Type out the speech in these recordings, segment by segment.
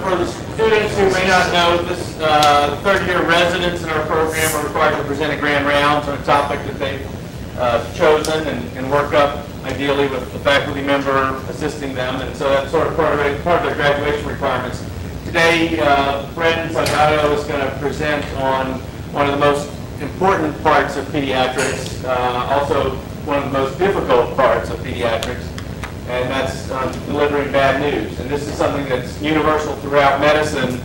for the students who may not know, this third-year residents in our program are required to present a grand rounds on a topic that they've chosen and work up ideally with the faculty member assisting them, and so that's sort of part of their graduation requirements. Today, Brandon Salgado is going to present on one of the most important parts of pediatrics, also one of the most difficult parts of pediatrics, and that's delivering bad news. And this is something that's universal throughout medicine.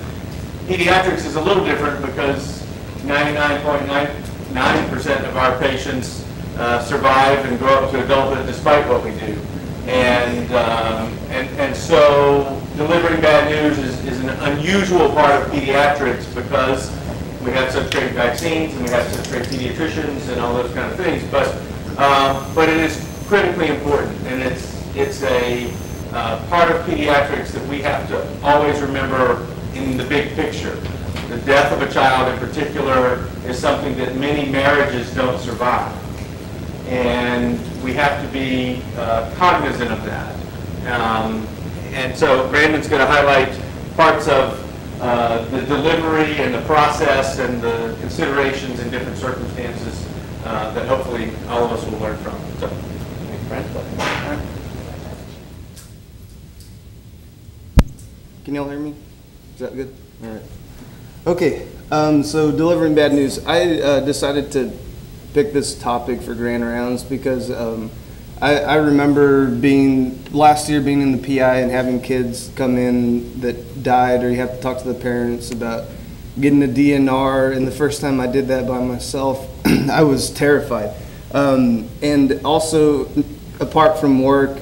Pediatrics is a little different because 99.99% of our patients survive and grow up to adulthood despite what we do. And so delivering bad news is an unusual part of pediatrics because we have such great vaccines and we have such great pediatricians and all those kind of things. But it is critically important, and it's a part of pediatrics that we have to always remember in the big picture. The death of a child in particular is something that many marriages don't survive. And we have to be cognizant of that. And so Brandon's going to highlight parts of the delivery and the process and the considerations in different circumstances that hopefully all of us will learn from. So, thanks, Brandon. Can y'all hear me? Is that good? All right. Okay, so delivering bad news. I decided to pick this topic for Grand Rounds because I remember last year being in the PI and having kids come in that died, or you have to talk to the parents about getting a DNR, and the first time I did that by myself, I was terrified. And also, apart from work,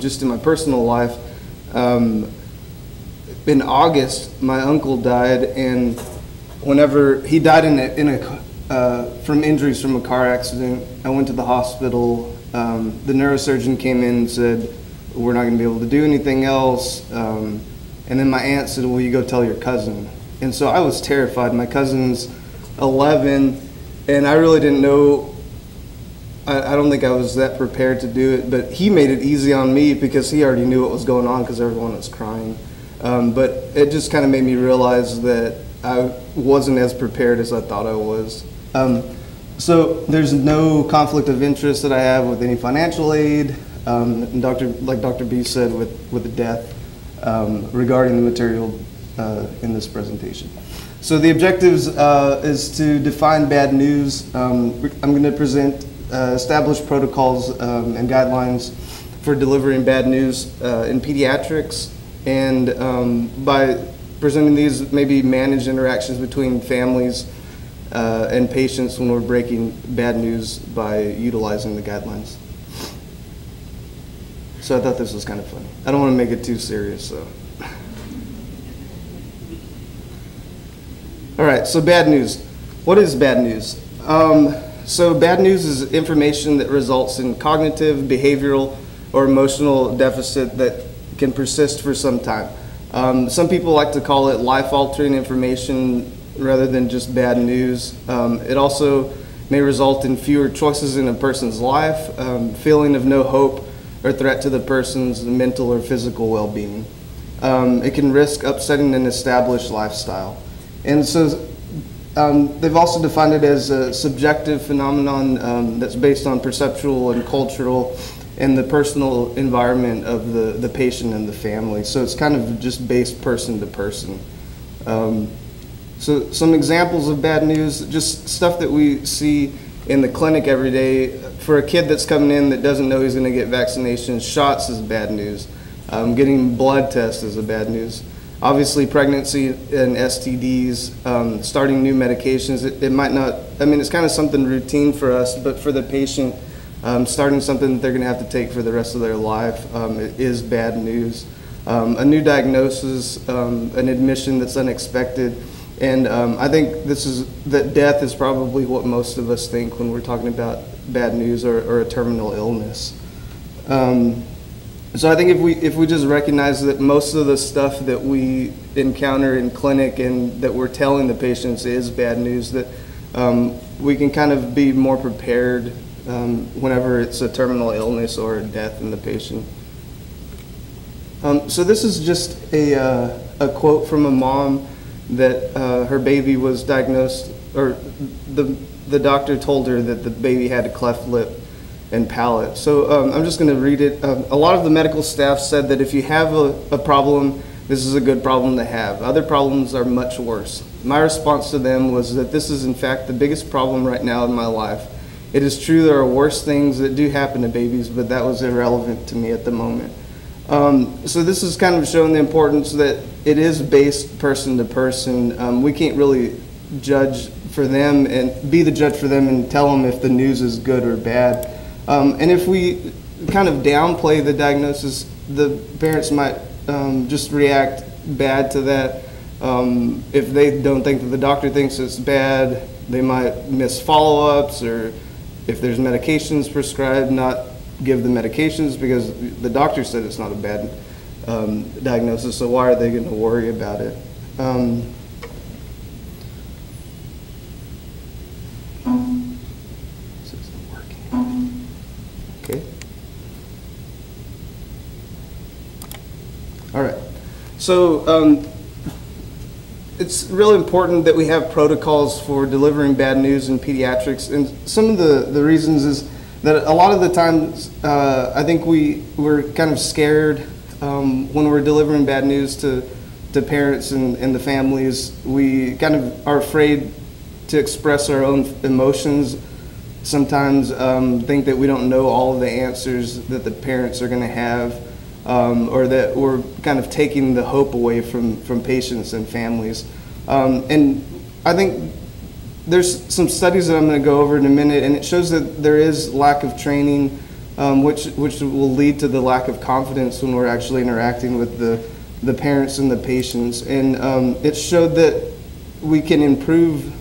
just in my personal life, in August, my uncle died, and whenever he died from injuries from a car accident, I went to the hospital. The neurosurgeon came in and said, "We're not going to be able to do anything else." And then my aunt said, "Well, you go tell your cousin." And so I was terrified. My cousin's 11, and I really didn't know. I don't think I was that prepared to do it, but he made it easy on me because he already knew what was going on because everyone was crying. But it just kind of made me realize that I wasn't as prepared as I thought I was. So there's no conflict of interest that I have with any financial aid, and like Dr. B said with the death, regarding the material in this presentation. So the objectives is to define bad news. I'm going to present established protocols and guidelines for delivering bad news in pediatrics, and by presenting these, maybe manage interactions between families and patients when we're breaking bad news by utilizing the guidelines. So I thought this was kind of funny. I don't want to make it too serious, so. All right, so bad news. What is bad news? So bad news is information that results in cognitive, behavioral, or emotional deficit that can persist for some time. Some people like to call it life-altering information rather than just bad news. It also may result in fewer choices in a person's life, feeling of no hope or threat to the person's mental or physical well-being. It can risk upsetting an established lifestyle. And so they've also defined it as a subjective phenomenon that's based on perceptual and cultural and the personal environment of the patient and the family. So it's kind of just based person to person. So some examples of bad news, just stuff that we see in the clinic every day. For a kid that's coming in that doesn't know he's going to get vaccinations, shots is bad news. Getting blood tests is a bad news. Obviously, pregnancy and STDs, starting new medications, it might not, I mean, it's kind of something routine for us, but for the patient, starting something that they're going to have to take for the rest of their life it is bad news. A new diagnosis, an admission that's unexpected, and I think that death is probably what most of us think when we're talking about bad news or a terminal illness. So I think if we just recognize that most of the stuff that we encounter in clinic and that we're telling the patients is bad news, that we can kind of be more prepared whenever it's a terminal illness or a death in the patient. So this is just a a quote from a mom that her baby was diagnosed, or the doctor told her that the baby had a cleft lip and palate. So I'm just going to read it. A lot of the medical staff said that if you have a problem, this is a good problem to have. Other problems are much worse. My response to them was that this is in fact the biggest problem right now in my life. It is true there are worse things that do happen to babies, but that was irrelevant to me at the moment. So this is kind of showing the importance that it is based person to person. We can't really judge for them and be the judge for them and tell them if the news is good or bad. And if we kind of downplay the diagnosis, the parents might just react bad to that. If they don't think that the doctor thinks it's bad, they might miss follow-ups, or if there's medications prescribed, not give the medications because the doctor said it's not a bad diagnosis, so why are they going to worry about it? This isn't working. Okay. All right. So it's really important that we have protocols for delivering bad news in pediatrics, and some of the reasons is that a lot of the times I think we're kind of scared when we're delivering bad news to parents and the families. We kind of are afraid to express our own emotions. Sometimes think that we don't know all of the answers that the parents are going to have, or that we're kind of taking the hope away from patients and families. And I think there's some studies that I'm going to go over in a minute, and it shows that there is lack of training, which will lead to the lack of confidence when we're actually interacting with the parents and the patients. And it showed that we can improve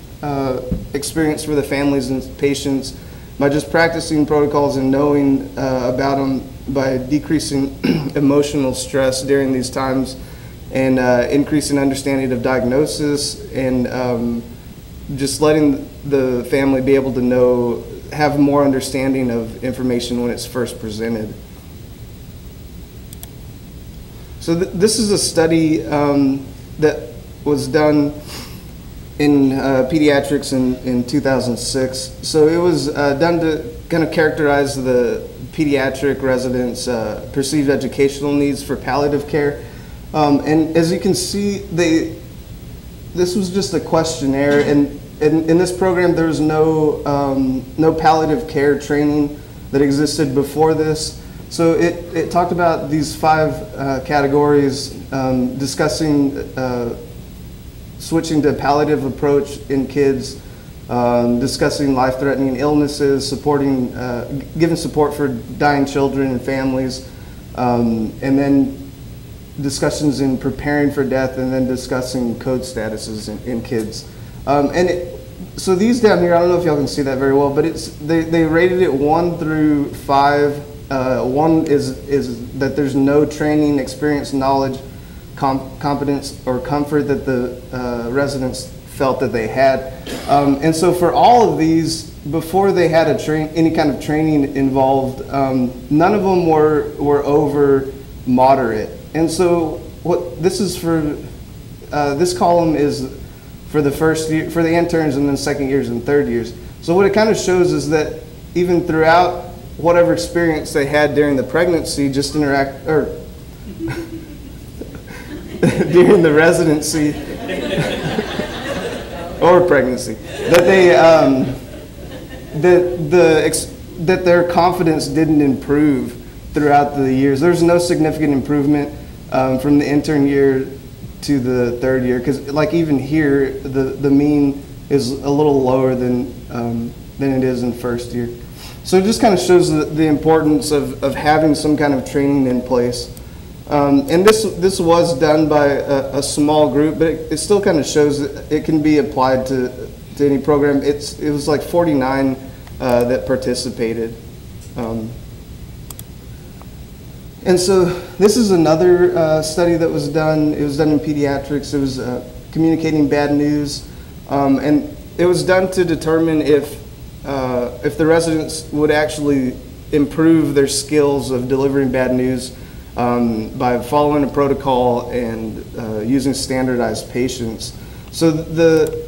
experience for the families and patients by just practicing protocols and knowing about them, by decreasing emotional stress during these times, and increasing understanding of diagnosis, and just letting the family be able to have more understanding of information when it's first presented. So this is a study that was done in pediatrics in 2006. So it was done to kind of characterize the pediatric residents' perceived educational needs for palliative care. And as you can see, this was just a questionnaire, and in this program there was no palliative care training that existed before this. So it talked about these 5 categories, discussing switching to a palliative approach in kids, discussing life-threatening illnesses, supporting, giving support for dying children and families, and then discussions in preparing for death, and then discussing code statuses in kids. So these down here, I don't know if y'all can see that very well, but they rated it 1 through 5. 1 is that there's no training, experience, knowledge, competence, or comfort that the residents felt that they had. And so for all of these, before they had any kind of training involved, none of them were over moderate. And so what this is for, this column is for the first year, for the interns, and then second years and third years. So what it kind of shows is that even throughout whatever experience they had during the pregnancy, during the residency or pregnancy, that that their confidence didn't improve throughout the years. There's no significant improvement from the intern year to the third year, because like even here, the mean is a little lower than it is in first year. So it just kind of shows the importance of having some kind of training in place. And this was done by a small group, but it still kind of shows that it can be applied to any program. It was like 49 that participated. And so this is another study that was done. It was done in pediatrics. It was communicating bad news. And it was done to determine if the residents would actually improve their skills of delivering bad news by following a protocol and using standardized patients. So the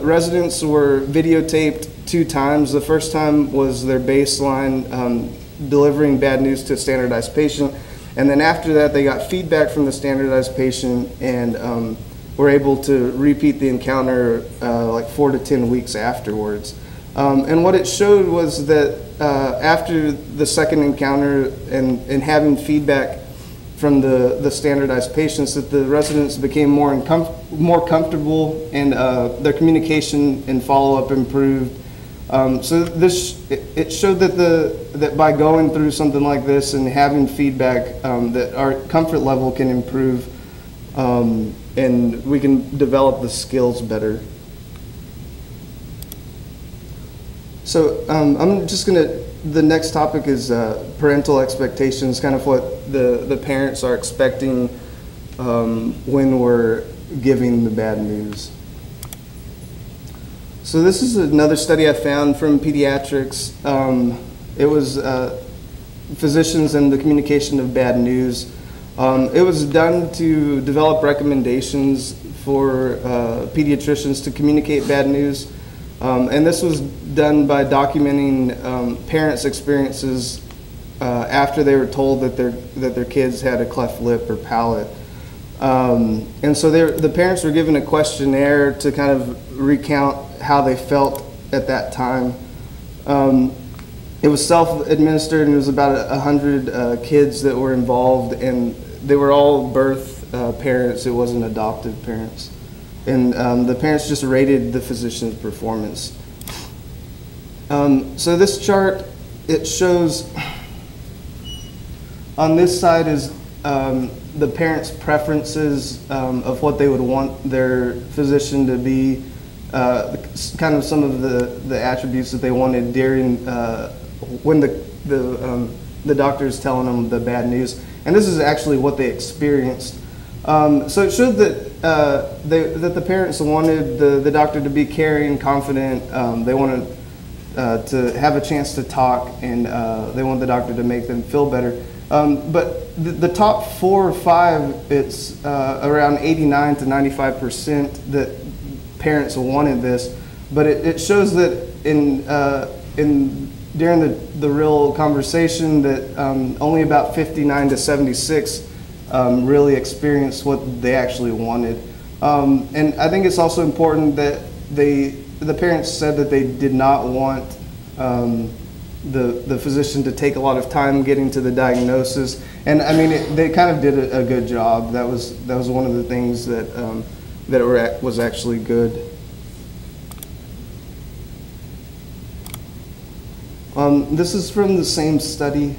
residents were videotaped 2 times. The first time was their baseline, delivering bad news to a standardized patient. And then after that, they got feedback from the standardized patient and were able to repeat the encounter like 4 to 10 weeks afterwards. And what it showed was that after the second encounter and having feedback from the standardized patients, that the residents became more comfortable and their communication and follow-up improved. So it showed that by going through something like this and having feedback, that our comfort level can improve, and we can develop the skills better. So I'm just the next topic is parental expectations, kind of what the parents are expecting when we're giving the bad news. So this is another study I found from Pediatrics. It was physicians and the communication of bad news. It was done to develop recommendations for pediatricians to communicate bad news. And this was done by documenting parents' experiences after they were told that their kids had a cleft lip or palate. And so the parents were given a questionnaire to kind of recount how they felt at that time. It was self-administered, and it was about 100 kids that were involved, and they were all birth parents. It wasn't adoptive parents. And the parents just rated the physician's performance. So this chart, it shows on this side is the parents' preferences of what they would want their physician to be, kind of some of the attributes that they wanted during when the doctor is telling them the bad news. And this is actually what they experienced. So it showed that that the parents wanted the doctor to be caring, confident. They wanted to have a chance to talk, and they want the doctor to make them feel better. But the top 4 or 5, it's around 89 to 95% that parents wanted this. But it shows that during the real conversation that only about 59 to 76 really experienced what they actually wanted. And I think it's also important that the parents said that they did not want the physician to take a lot of time getting to the diagnosis. And I mean, they kind of did a good job. That was one of the things that was actually good. This is from the same study.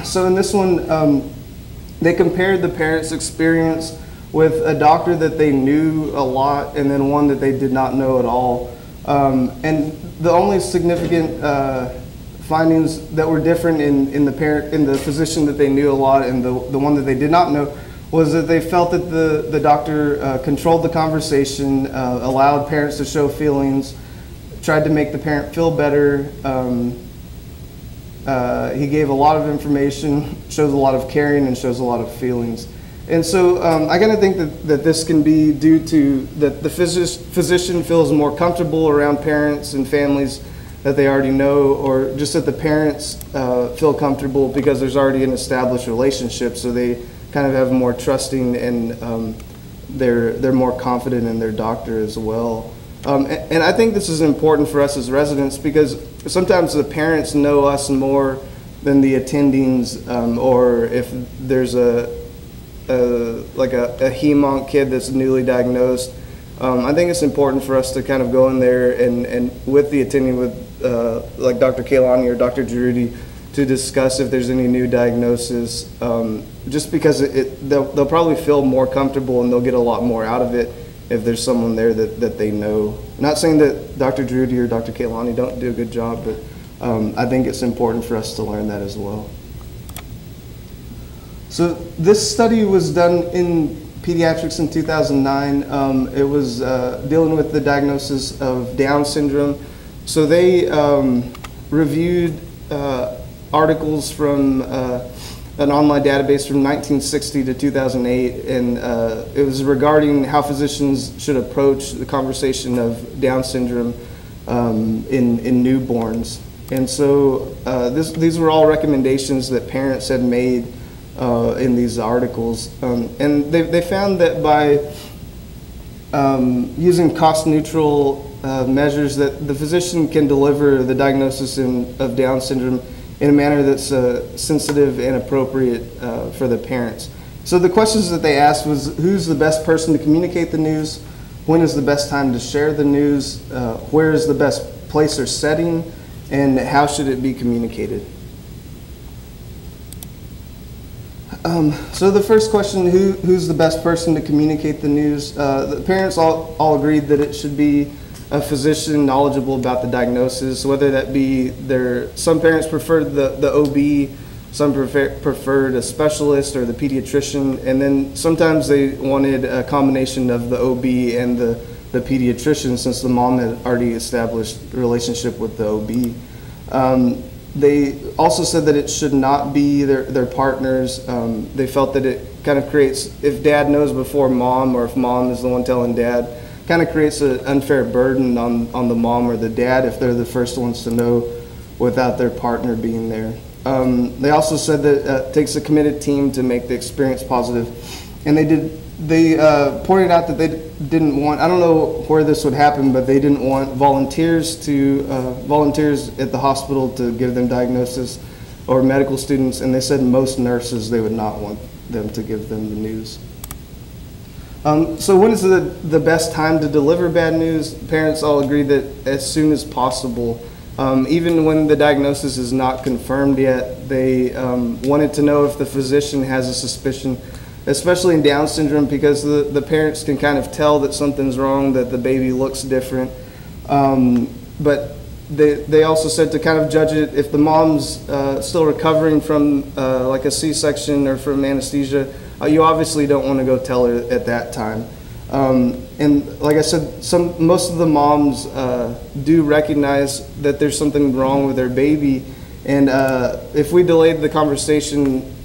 So in this one, they compared the parents' experience with a doctor that they knew a lot and then one that they did not know at all. And the only significant findings that were different in the physician that they knew a lot and the one that they did not know was that they felt that the doctor controlled the conversation, allowed parents to show feelings, tried to make the parent feel better. He gave a lot of information, shows a lot of caring, and shows a lot of feelings. And so I kind of think that this can be due to that the physician feels more comfortable around parents and families that they already know, or just that the parents feel comfortable because there's already an established relationship, so they kind of have more trusting, and they're more confident in their doctor as well. And I think this is important for us as residents because sometimes the parents know us more than the attendings, or if there's like a hemonc kid that's newly diagnosed. I think it's important for us to kind of go in there and with the attending with like Dr. Kaylani or Dr. Giroudi to discuss if there's any new diagnosis, just because they'll probably feel more comfortable and they'll get a lot more out of it if there's someone there that they know. Not saying that Dr. Giroudi or Dr. Kaylani don't do a good job, but I think it's important for us to learn that as well. So this study was done in Pediatrics in 2009. It was dealing with the diagnosis of Down syndrome. So they reviewed articles from an online database from 1960 to 2008, and it was regarding how physicians should approach the conversation of Down syndrome in newborns. And so these were all recommendations that parents had made in these articles. And they found that by using cost-neutral measures, that the physician can deliver the diagnosis of Down syndrome in a manner that's sensitive and appropriate for the parents. So the questions that they asked was, who's the best person to communicate the news? When is the best time to share the news? Where is the best place or setting? And how should it be communicated? So the first question, who's the best person to communicate the news? The parents all agreed that it should be a physician knowledgeable about the diagnosis, whether that be some parents preferred the OB, some preferred a specialist or the pediatrician, and then sometimes they wanted a combination of the OB and the pediatrician, since the mom had already established a relationship with the OB. They also said that it should not be their partners. They felt that it kind of creates, if dad knows before mom, or if mom is the one telling dad, kind of creates an unfair burden on the mom or the dad if they're the first ones to know without their partner being there. They also said that it takes a committed team to make the experience positive. And they pointed out that they didn't want, I don't know where this would happen, but they didn't want volunteers at the hospital to give them diagnosis, or medical students, and they said most nurses, they would not want them to give them the news. So when is the best time to deliver bad news? Parents all agree that as soon as possible. Even when the diagnosis is not confirmed yet, they wanted to know if the physician has a suspicion, especially in Down syndrome, because the parents can kind of tell that something's wrong, that the baby looks different. But they also said to kind of judge it if the mom's still recovering from like a C-section or from anesthesia. You obviously don't want to go tell her at that time. And like I said, most of the moms do recognize that there's something wrong with their baby, and if we delayed the conversation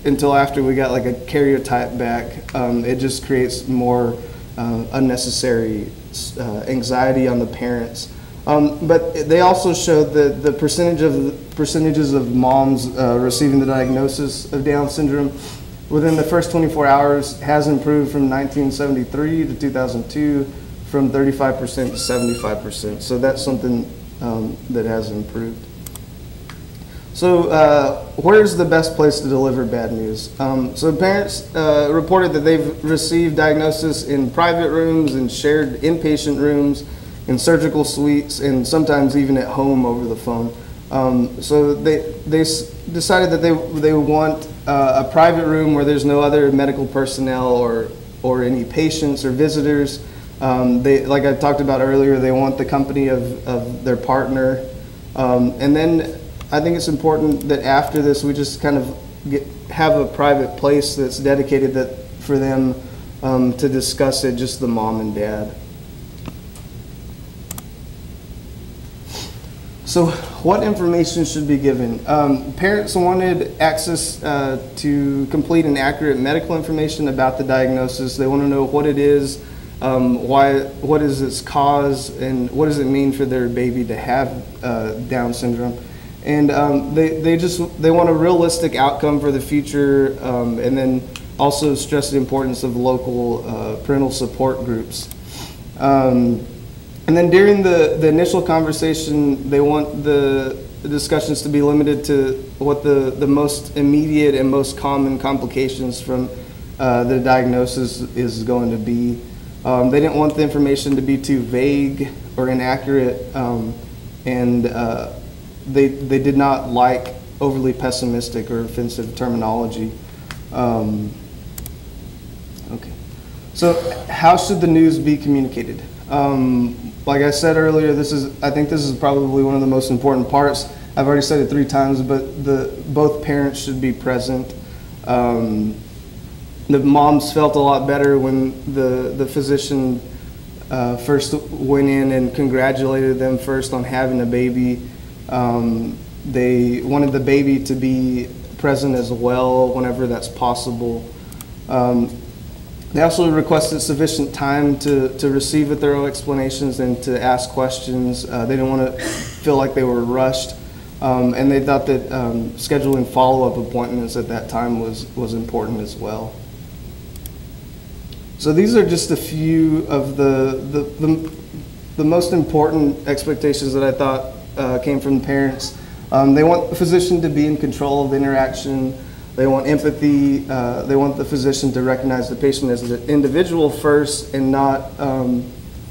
until after we got like a karyotype back, it just creates more unnecessary anxiety on the parents. But they also showed that the percentages of moms receiving the diagnosis of Down syndrome within the first 24 hours has improved from 1973 to 2002, from 35% to 75%. So that's something that has improved. So where's the best place to deliver bad news? So parents reported that they've received diagnosis in private rooms and shared inpatient rooms, in surgical suites, and sometimes even at home over the phone. So they decided that they want a private room where there's no other medical personnel or any patients or visitors. Like I talked about earlier, they want the company of their partner. And then I think it's important that after this, we just kind of have a private place that's dedicated for them to discuss it, just the mom and dad. So what information should be given? Parents wanted access to complete and accurate medical information about the diagnosis. They want to know what it is, what is its cause, and what does it mean for their baby to have Down syndrome. And they want a realistic outcome for the future, and then also stress the importance of local parental support groups. And then during the initial conversation, they want the discussions to be limited to what the most immediate and most common complications from the diagnosis is going to be. They didn't want the information to be too vague or inaccurate, and they did not like overly pessimistic or offensive terminology. Okay. So how should the news be communicated? Like I said earlier, I think this is probably one of the most important parts. I've already said it 3 times, but both parents should be present. The moms felt a lot better when the physician first went in and congratulated them first on having a baby. They wanted the baby to be present as well whenever that's possible. They also requested sufficient time to receive a thorough explanations and to ask questions. They didn't want to feel like they were rushed. And they thought that scheduling follow-up appointments at that time was important as well. So these are just a few of the most important expectations that I thought came from the parents. They want the physician to be in control of the interaction. They want empathy. They want the physician to recognize the patient as an individual first and not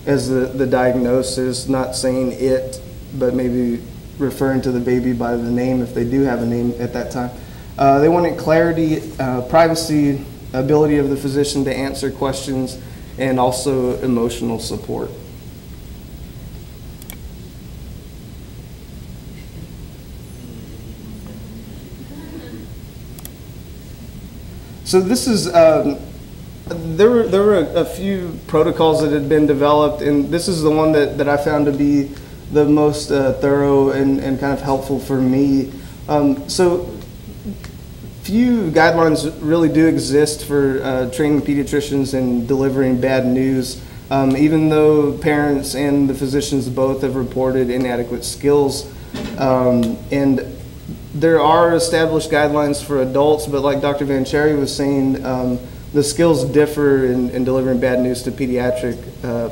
as the diagnosis, not saying it, but maybe referring to the baby by the name if they do have a name at that time. They wanted clarity, privacy, ability of the physician to answer questions, and also emotional support. So this is, there were a few protocols that had been developed, and this is the one that I found to be the most thorough and kind of helpful for me. So few guidelines really do exist for training pediatricians and delivering bad news, even though parents and the physicians both have reported inadequate skills. And there are established guidelines for adults, but like Dr. Van Cherry was saying, the skills differ in delivering bad news to pediatric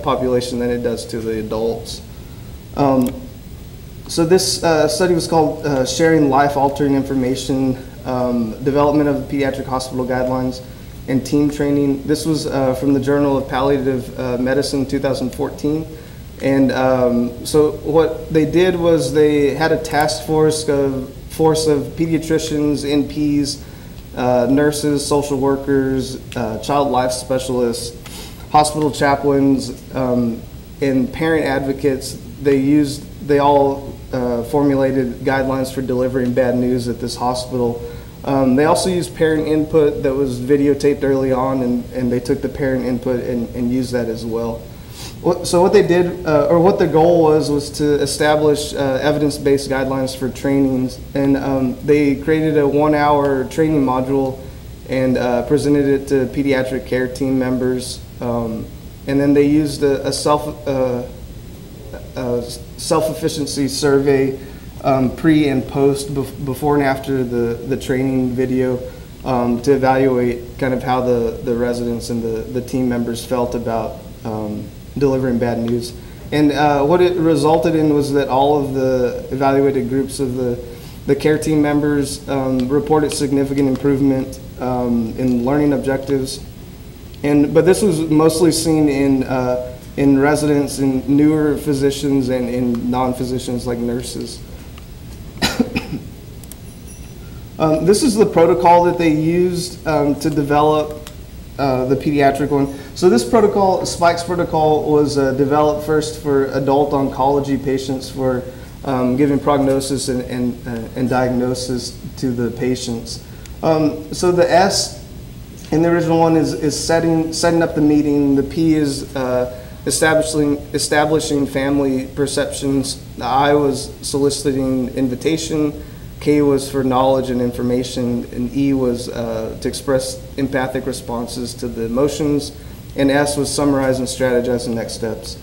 population than it does to the adults. So this study was called Sharing Life-Altering Information, Development of Pediatric Hospital Guidelines and Team Training. This was from the Journal of Palliative Medicine 2014. And so what they did was they had a task force of pediatricians, NPs, nurses, social workers, child life specialists, hospital chaplains, and parent advocates. They all formulated guidelines for delivering bad news at this hospital. They also used parent input that was videotaped early on, and they took the parent input and used that as well. So what they did, or what the goal was to establish evidence-based guidelines for trainings, and they created a 1-hour training module and presented it to pediatric care team members, and then they used a self-efficiency survey pre and post, before and after the training video, to evaluate kind of how the residents and the team members felt about delivering bad news. And what it resulted in was that all of the evaluated groups of the care team members reported significant improvement in learning objectives. But this was mostly seen in residents, in newer physicians, and in non-physicians like nurses. This is the protocol that they used to develop the pediatric one. So this protocol, Spike's protocol, was developed first for adult oncology patients for giving prognosis and diagnosis to the patients. So the S in the original one is setting up the meeting. The P is establishing family perceptions. The I was soliciting invitation. K was for knowledge and information, and E was to express empathic responses to the emotions, and S was summarize and strategize the next steps.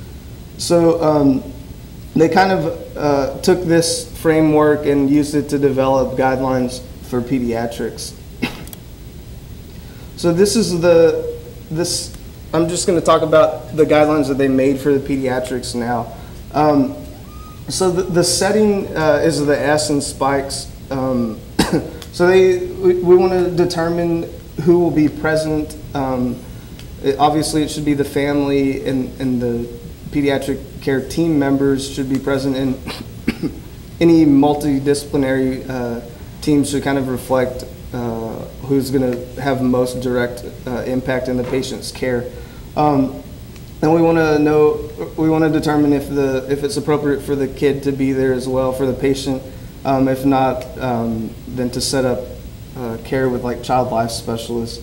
So they kind of took this framework and used it to develop guidelines for pediatrics. So this is I'm just going to talk about the guidelines that they made for the pediatrics now. So the setting is the S in Spike's. So we want to determine who will be present. Obviously, it should be the family, and the pediatric care team members should be present, and any multidisciplinary teams should kind of reflect who's going to have most direct impact in the patient's care. And we want to determine if it's appropriate for the kid to be there as well, for the patient. If not, then to set up care with like child life specialists.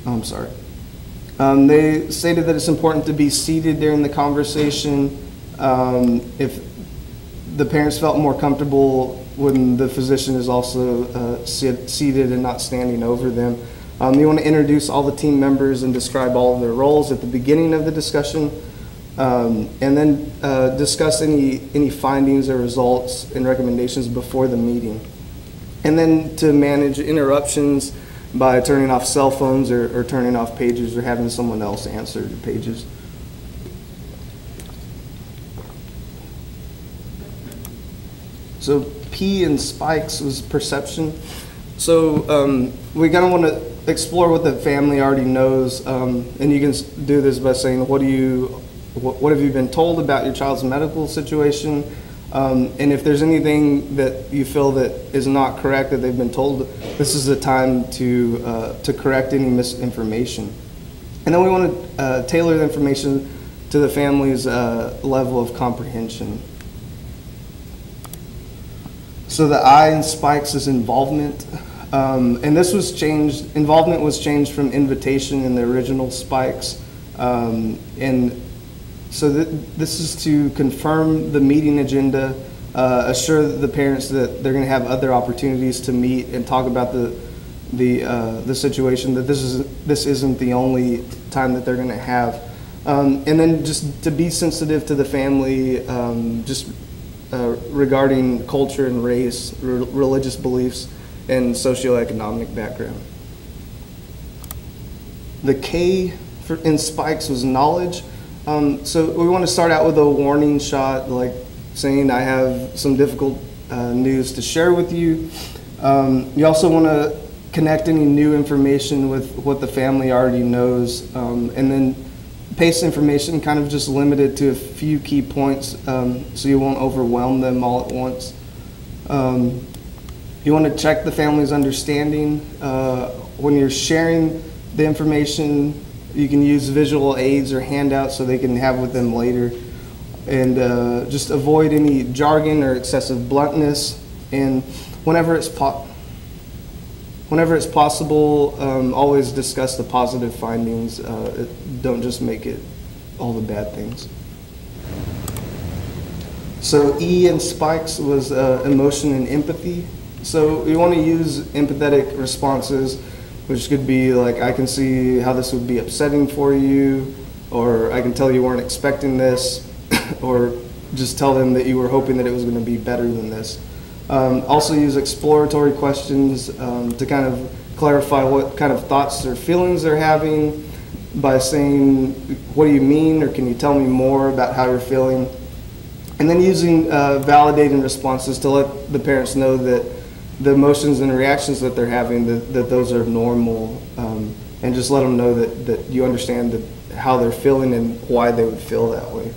I'm sorry. They stated that it's important to be seated during the conversation. If the parents felt more comfortable when the physician is also seated and not standing over them. You want to introduce all the team members and describe all of their roles at the beginning of the discussion, and then discuss any findings or results and recommendations before the meeting. And then to manage interruptions by turning off cell phones or turning off pagers or having someone else answer the pages. So P in spikes was perception. So we kind of want to explore what the family already knows, and you can do this by saying, what have you been told about your child's medical situation, and if there's anything that you feel that is not correct that they've been told, this is the time to correct any misinformation. And then we want to tailor the information to the family's level of comprehension. So the I in spikes is involvement. And this was changed, involvement was changed from invitation in the original spikes. And so this is to confirm the meeting agenda, assure the parents that they're going to have other opportunities to meet and talk about the situation, that this isn't the only time that they're going to have. And then just to be sensitive to the family, regarding culture and race, religious beliefs, and socioeconomic background. The K in spikes was knowledge. So we want to start out with a warning shot, like saying, I have some difficult news to share with you. You also want to connect any new information with what the family already knows, and then pace information kind of just limited to a few key points, so you won't overwhelm them all at once. You want to check the family's understanding. When you're sharing the information, you can use visual aids or handouts so they can have with them later. And just avoid any jargon or excessive bluntness. And whenever it's possible, always discuss the positive findings. Don't just make it all the bad things. So E in spikes was emotion and empathy. So we want to use empathetic responses, which could be like, I can see how this would be upsetting for you, or I can tell you weren't expecting this, or just tell them that you were hoping that it was going to be better than this. Also use exploratory questions to kind of clarify what kind of thoughts or feelings they're having by saying, what do you mean, or can you tell me more about how you're feeling? And then using validating responses to let the parents know that the emotions and reactions that they're having, that those are normal, and just let them know that you understand how they're feeling and why they would feel that way.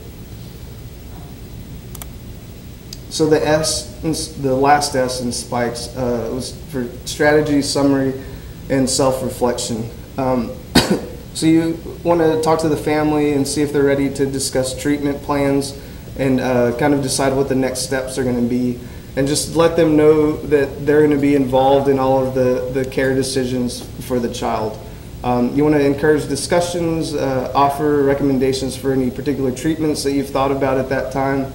So the S, the last S in spikes, was for strategy, summary, and self-reflection. So you want to talk to the family and see if they're ready to discuss treatment plans and kind of decide what the next steps are going to be. And just let them know that they're going to be involved in all of the care decisions for the child. You want to encourage discussions, offer recommendations for any particular treatments that you've thought about at that time.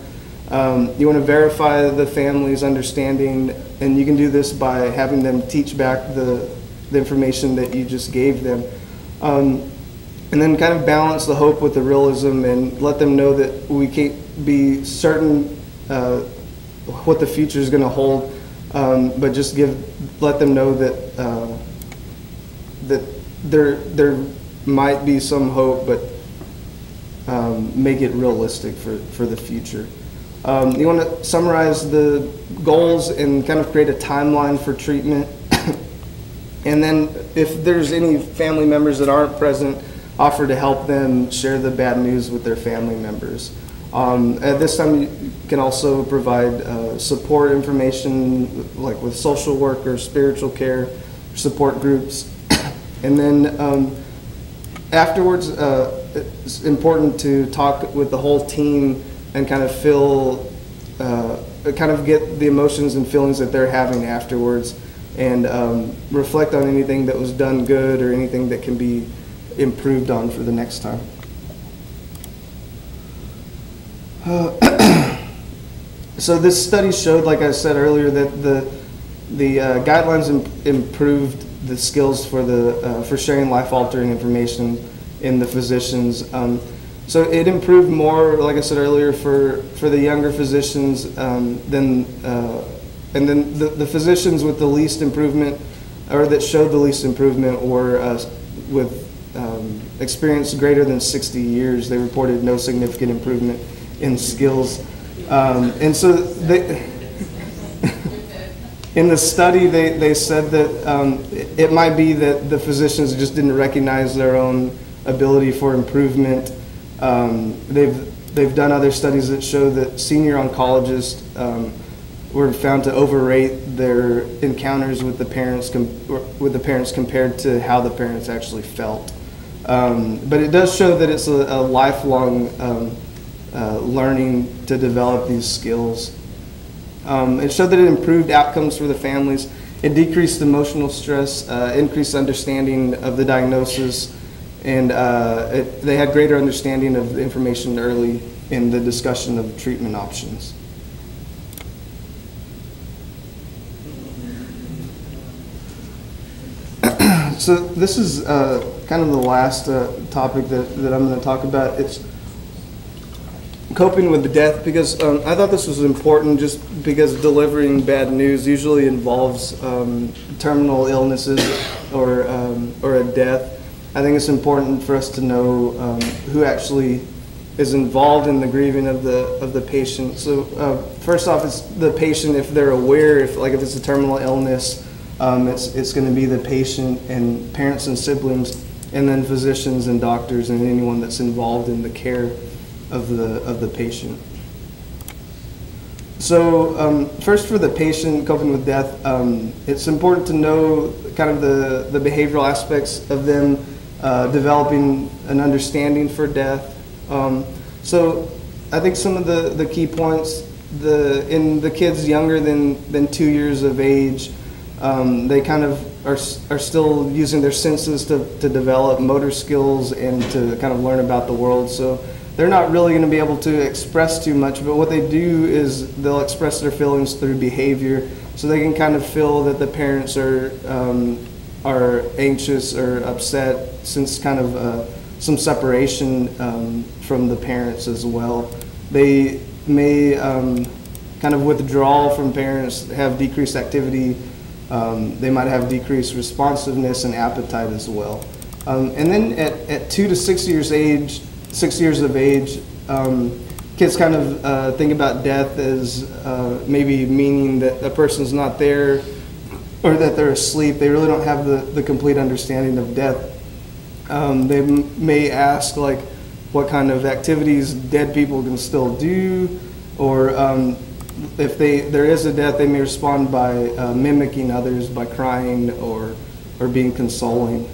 You want to verify the family's understanding, and you can do this by having them teach back the information that you just gave them. And then kind of balance the hope with the realism and let them know that we can't be certain what the future is going to hold, but just let them know that that there might be some hope, but make it realistic for the future. You want to summarize the goals and kind of create a timeline for treatment. And then if there's any family members that aren't present, offer to help them share the bad news with their family members. At this time, you can also provide support information, like with social work or spiritual care, support groups. And then afterwards, it's important to talk with the whole team and kind of get the emotions and feelings that they're having afterwards, and reflect on anything that was done good or anything that can be improved on for the next time. So this study showed, like I said earlier, that the guidelines improved the skills for sharing life-altering information in the physicians. So it improved more, like I said earlier, for the younger physicians and then the physicians with the least improvement, or that showed the least improvement, were with experience greater than 60 years. They reported no significant improvement in skills. And so in the study, they said that it might be that the physicians just didn't recognize their own ability for improvement. They've done other studies that show that senior oncologists were found to overrate their encounters with the parents compared to how the parents actually felt. But it does show that it's a lifelong learning to develop these skills. It showed that it improved outcomes for the families. It decreased emotional stress, increased understanding of the diagnosis, and they had greater understanding of the information early in the discussion of treatment options. So this is kind of the last topic that I'm going to talk about. It's coping with death, because I thought this was important just because delivering bad news usually involves terminal illnesses or a death. I think it's important for us to know who actually is involved in the grieving of the patient. So first off, it's the patient, if they're aware, if it's a terminal illness, it's going to be the patient and parents and siblings, and then physicians and doctors and anyone that's involved in the care of the patient. So first, for the patient coping with death, it's important to know kind of the behavioral aspects of them developing an understanding for death. So I think some of the key points, in the kids younger than 2 years of age, they kind of are still using their senses to develop motor skills and to kind of learn about the world. So they're not really going to be able to express too much, but what they do is they'll express their feelings through behavior. So they can kind of feel that the parents are anxious or upset, since kind of some separation from the parents as well. They may kind of withdraw from parents, have decreased activity. They might have decreased responsiveness and appetite as well. And then at 2 to 6 years of age, kids kind of think about death as maybe meaning that a person's not there or that they're asleep. They really don't have the complete understanding of death. They may ask what kind of activities dead people can still do, or if there is a death, they may respond by mimicking others, by crying or being consoling.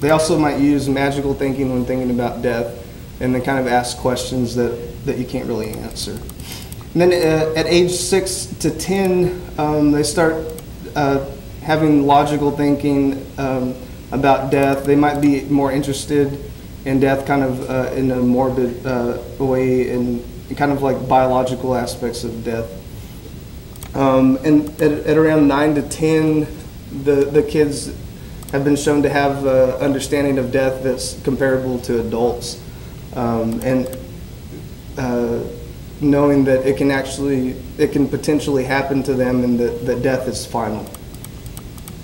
They also might use magical thinking when thinking about death, and they kind of ask questions that you can't really answer. And then at age 6 to 10, they start having logical thinking about death. They might be more interested in death kind of in a morbid way, and kind of like biological aspects of death. And at around 9 to 10, the kids have been shown to have understanding of death that's comparable to adults, and knowing that it can potentially happen to them, and that death is final.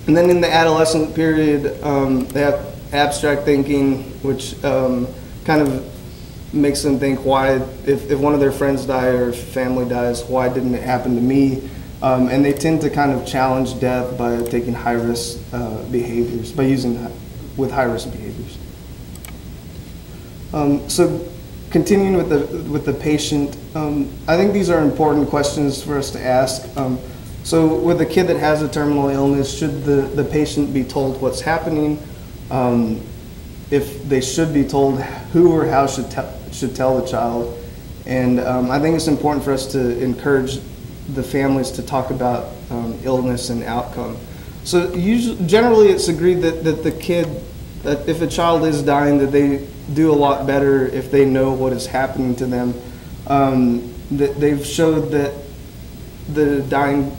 And then in the adolescent period, they have abstract thinking, which kind of makes them think, why, if one of their friends die or if family dies, why didn't it happen to me? And they tend to kind of challenge death by taking high-risk behaviors, by using with high-risk behaviors. So continuing with the patient, I think these are important questions for us to ask. So with a kid that has a terminal illness, should the patient be told what's happening? If they should be told, who or how should tell the child? And I think it's important for us to encourage the families to talk about illness and outcome. So generally it's agreed that that if a child is dying, that they do a lot better if they know what is happening to them. they've showed that the dying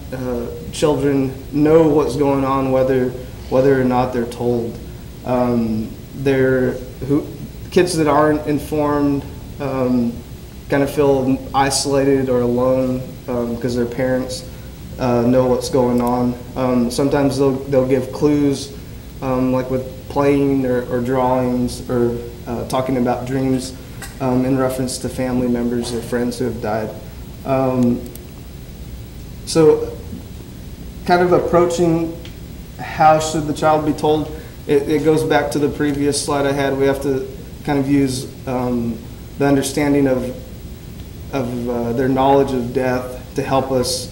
children know what's going on, whether or not they're told. Kids that aren't informed kind of feel isolated or alone because their parents know what's going on. Sometimes they'll give clues, like with playing or drawings or talking about dreams in reference to family members or friends who have died. So kind of approaching how should the child be told, it goes back to the previous slide I had. We have to kind of use the understanding of their knowledge of death to help us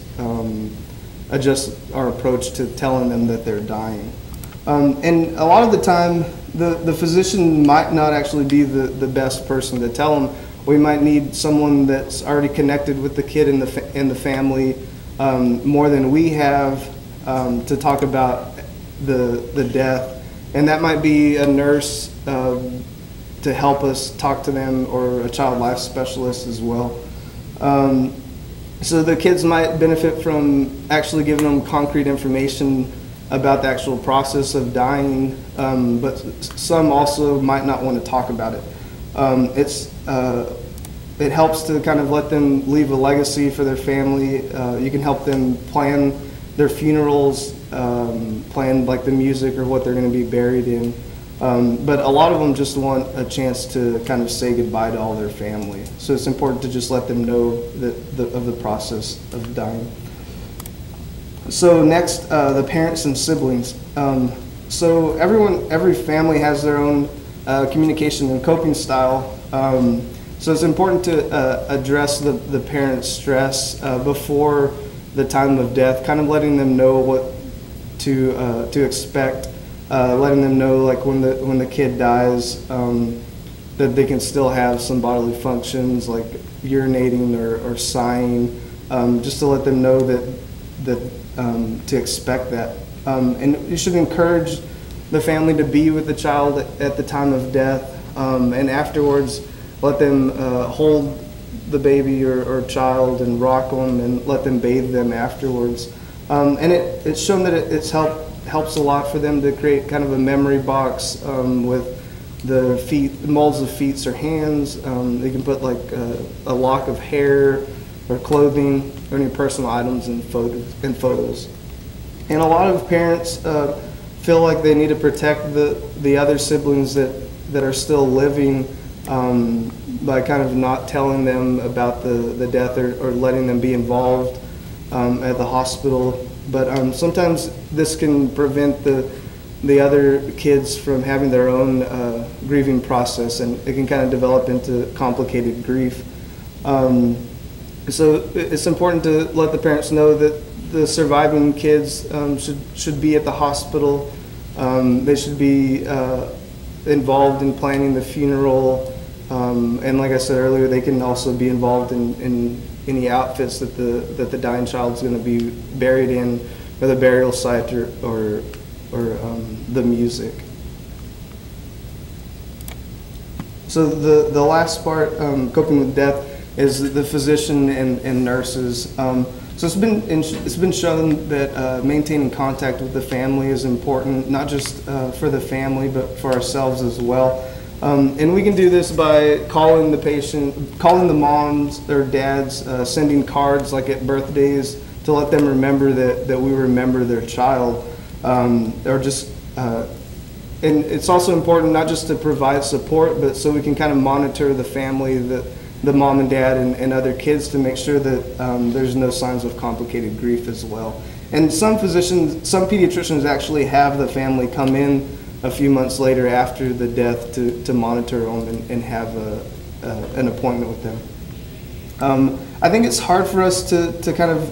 adjust our approach to telling them that they're dying. And a lot of the time, the physician might not actually be the best person to tell them. We might need someone that's already connected with the kid and the family more than we have to talk about the death. And that might be a nurse to help us talk to them, or a child life specialist as well. So the kids might benefit from actually giving them concrete information about the actual process of dying, but some also might not want to talk about it. It helps to kind of let them leave a legacy for their family. You can help them plan their funerals, plan like the music or what they're going to be buried in. But a lot of them just want a chance to kind of say goodbye to all their family. So it's important to just let them know of the process of dying. So next, the parents and siblings. So every family has their own communication and coping style. So it's important to address the parents' stress before the time of death, kind of letting them know what to expect, letting them know like when the kid dies that they can still have some bodily functions like urinating or sighing, just to let them know that to expect that. And you should encourage the family to be with the child at the time of death, and afterwards let them hold the baby or child and rock them and let them bathe them afterwards. And it's shown that it helps a lot for them to create kind of a memory box with the molds of feet or hands. They can put like a lock of hair or clothing or any personal items and photos. And a lot of parents feel like they need to protect the other siblings that are still living by kind of not telling them about the death or letting them be involved at the hospital. But sometimes this can prevent the other kids from having their own grieving process, and it can kind of develop into complicated grief. So it's important to let the parents know that the surviving kids should be at the hospital. They should be involved in planning the funeral. And like I said earlier, they can also be involved in any outfits that the dying child is going to be buried in, or the burial site, or the music. So the last part, coping with death, is the physician and nurses. So it's been shown that maintaining contact with the family is important, not just for the family, but for ourselves as well. And we can do this by calling the patient, calling the moms or dads, sending cards like at birthdays to let them remember that we remember their child. Or just, and it's also important not just to provide support, but so we can kind of monitor the family, the mom and dad and other kids, to make sure that there's no signs of complicated grief as well. And some pediatricians actually have the family come in a few months later after the death to monitor them and have an appointment with them. I think it's hard for us to kind of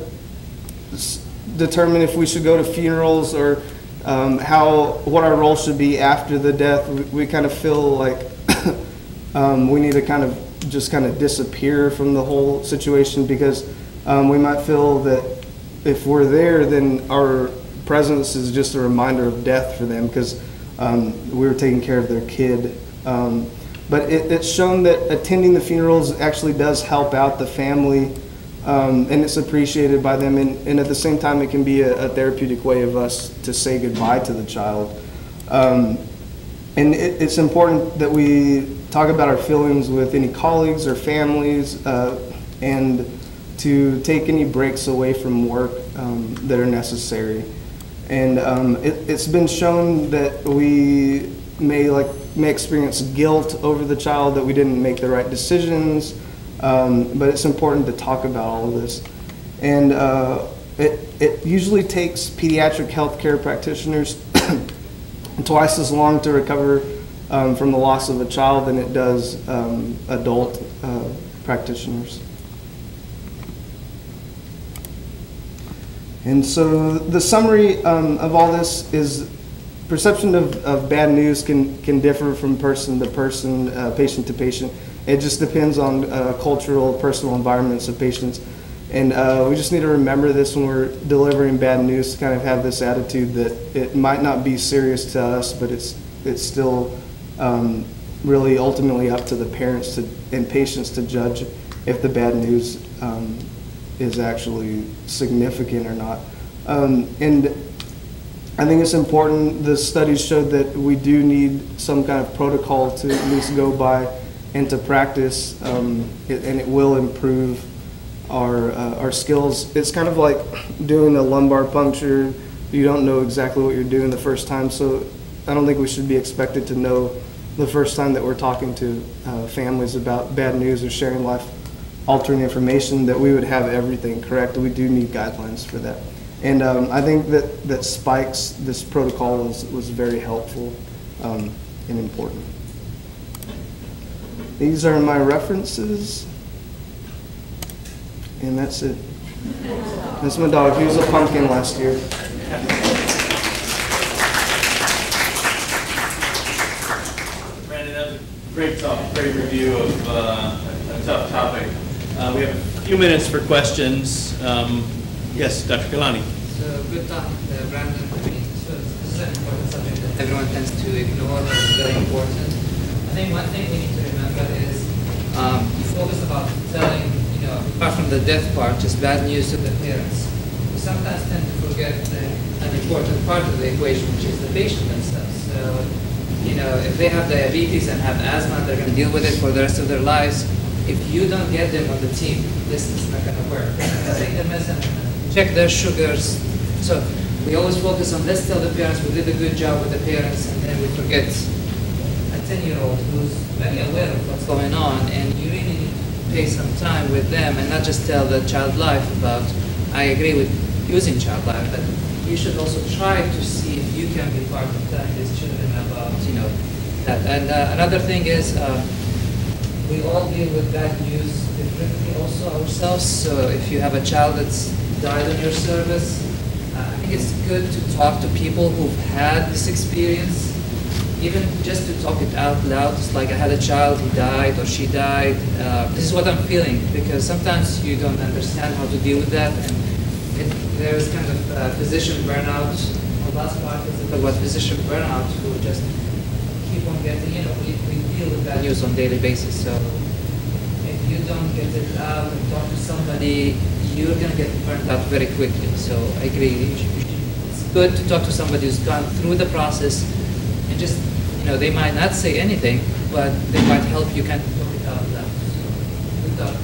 determine if we should go to funerals or what our role should be after the death. We kind of feel like we need to kind of disappear from the whole situation, because we might feel that if we're there, then our presence is just a reminder of death for them, because we were taking care of their kid. But it's shown that attending the funerals actually does help out the family, and it's appreciated by them. And at the same time, it can be a therapeutic way of us to say goodbye to the child. And it's important that we talk about our feelings with any colleagues or families, and to take any breaks away from work that are necessary. And it's been shown that we may experience guilt over the child, that we didn't make the right decisions, but it's important to talk about all of this. And it usually takes pediatric healthcare practitioners twice as long to recover from the loss of a child than it does adult practitioners. And so the summary of all this is perception of bad news can differ from person to person, patient to patient. It just depends on cultural, personal environments of patients. And we just need to remember this when we're delivering bad news, to kind of have this attitude that it might not be serious to us, but it's still really ultimately up to the parents and patients to judge if the bad news is actually significant or not. And I think it's important, the studies showed that we do need some kind of protocol to at least go by and to practice, and it will improve our skills. It's kind of like doing a lumbar puncture. You don't know exactly what you're doing the first time, so I don't think we should be expected to know the first time that we're talking to families about bad news or sharing life-altering information that we would have everything correct. We do need guidelines for that. And I think that Spike's, this protocol was very helpful and important. These are my references, and that's it. That's my dog. He was a pumpkin last year. Brandon, that was a great talk, great review of a tough topic. We have a few minutes for questions. Yes, Dr. Kalani. So good talk, Brandon. I mean, so this is an important subject that everyone tends to ignore, but it's very important. I think one thing we need to remember is you focus about telling, apart from the death part, just bad news to the parents. We sometimes tend to forget an important part of the equation, which is the patient themselves. So, if they have diabetes and have asthma, they're going to deal with it for the rest of their lives. If you don't get them on the team, this is not going to work. Take the medicine, check their sugars. So we always focus on, let's tell the parents we did a good job with the parents, and then we forget a 10-year-old who's very aware of what's going on, and you really need to pay some time with them and not just tell the child life about, I agree with using child life, but you should also try to see if you can be part of telling these children about, that. And another thing is, we all deal with bad news differently also ourselves. So if you have a child that's died on your service, I think it's good to talk to people who've had this experience, even just to talk it out loud. It's like, I had a child, he died or she died. This is what I'm feeling, because sometimes you don't understand how to deal with that. And there's kind of physician burnout. The last part is about physician burnout, who just keep on getting, we deal with bad news on a daily basis. So if you don't get it out and talk to somebody, you're going to get burnt out very quickly. So I agree. It's good to talk to somebody who's gone through the process, and just, they might not say anything, but they might help you kind of talk it out loud. So good talk.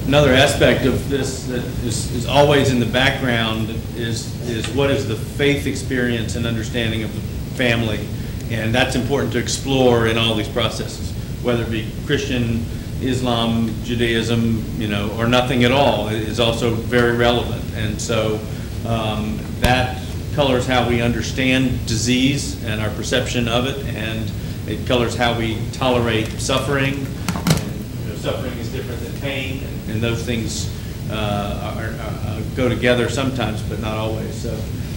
Another aspect of this that is always in the background is what is the faith experience and understanding of the family. And that's important to explore in all these processes, whether it be Christian, Islam, Judaism, or nothing at all, is also very relevant. And so that colors how we understand disease and our perception of it, and it colors how we tolerate suffering. And, suffering is different than pain, and those things go together sometimes, but not always. So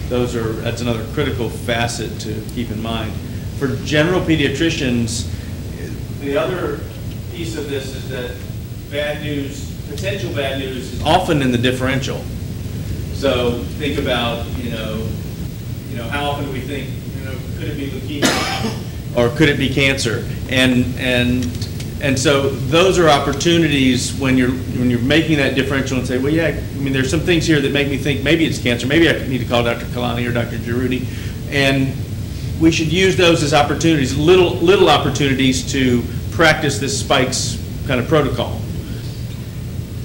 that's another critical facet to keep in mind. For general pediatricians, the other piece of this is that bad news, potential bad news, is often in the differential. So think about, how often do we think, could it be leukemia? or could it be cancer? And so those are opportunities when you're making that differential and say, well, yeah, I mean, there's some things here that make me think maybe it's cancer. Maybe I need to call Dr. Kalani or Dr. Giroudi. And we should use those as opportunities, little opportunities to practice this spikes kind of protocol.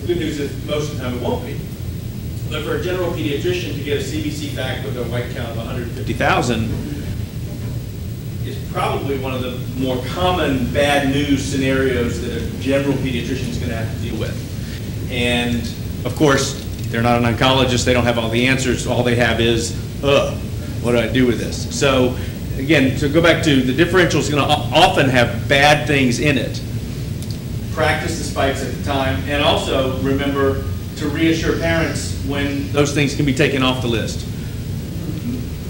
The good news is most of the time it won't be. But for a general pediatrician to get a CBC fact with a white count of 150,000 is probably one of the more common bad news scenarios that a general pediatrician is going to have to deal with. And of course, they're not an oncologist, they don't have all the answers, all they have is, what do I do with this? So again, to go back to the differential is going to often have bad things in it. Practice the spikes at the time, and also remember to reassure parents when those things can be taken off the list.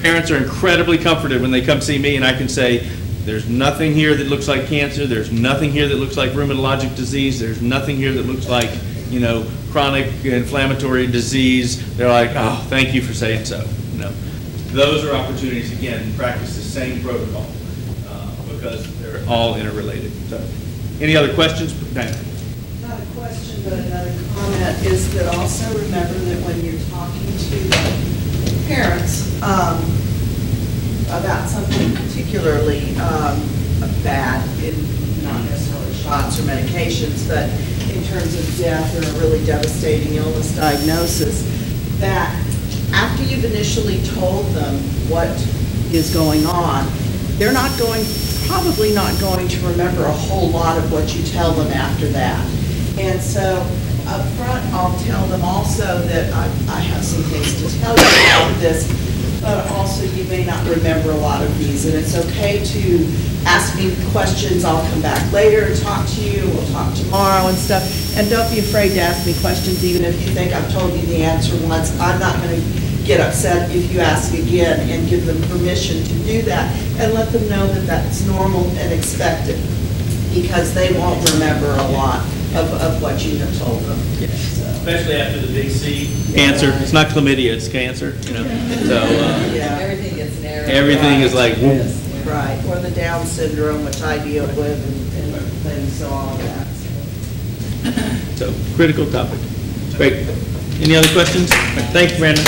Parents are incredibly comforted when they come see me and I can say, there's nothing here that looks like cancer, there's nothing here that looks like rheumatologic disease, there's nothing here that looks like, you know, chronic inflammatory disease. They're like, oh, thank you for saying so. You know, those are opportunities, again, to practice the same protocol because they're all interrelated. So, any other questions? Not a question, but another comment is that also remember that when you're talking to parents about something particularly bad, in not necessarily shots or medications, but in terms of death or a really devastating illness diagnosis, that after you've initially told them what is going on, they're probably not going to remember a whole lot of what you tell them after that. And so up front, I'll tell them also that I have some things to tell you about this, but also you may not remember a lot of these. And it's okay to ask me questions. I'll come back later and talk to you. We'll talk tomorrow and stuff. And don't be afraid to ask me questions, even if you think I've told you the answer once. I'm not going to get upset if you ask again, and give them permission to do that and let them know that that's normal and expected, because they won't remember a lot of what you have told them. Yes. So. Especially after the big C. Cancer. It's not chlamydia, it's cancer. You know. So yeah. Everything gets narrowed. Everything is like, right. Or the Down syndrome, which I deal with, and things, so all of that. So critical topic. Great. Any other questions? Thank you, Brandon.